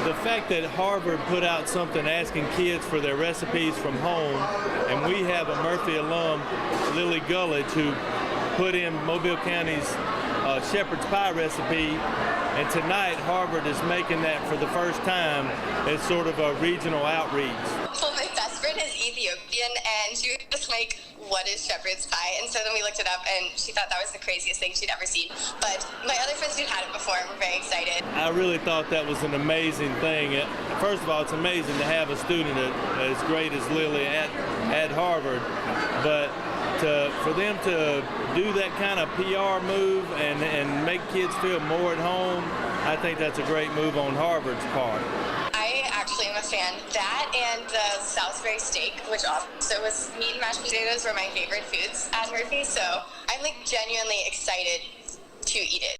the fact that Harvard put out something asking kids for their recipes from home, and we have a Murphy alum, Lily Gullidge, who put in Mobile County's shepherd's pie recipe, and tonight Harvard is making that for the first time as sort of a regional outreach. Well, my best friend is Ethiopian, and she was just like, what is shepherd's pie? And so then we looked it up, and she thought that was the craziest thing she'd ever seen. But my other friends who'd had it before were very excited. I really thought that was an amazing thing. First of all, it's amazing to have a student as great as Lily at Harvard, but for them to do that kind of PR move and make kids feel more at home, I think that's a great move on Harvard's part. I actually am a fan. That and the Salisbury steak, which also was meat and mashed potatoes, were my favorite foods at Murphy. So I'm like genuinely excited to eat it.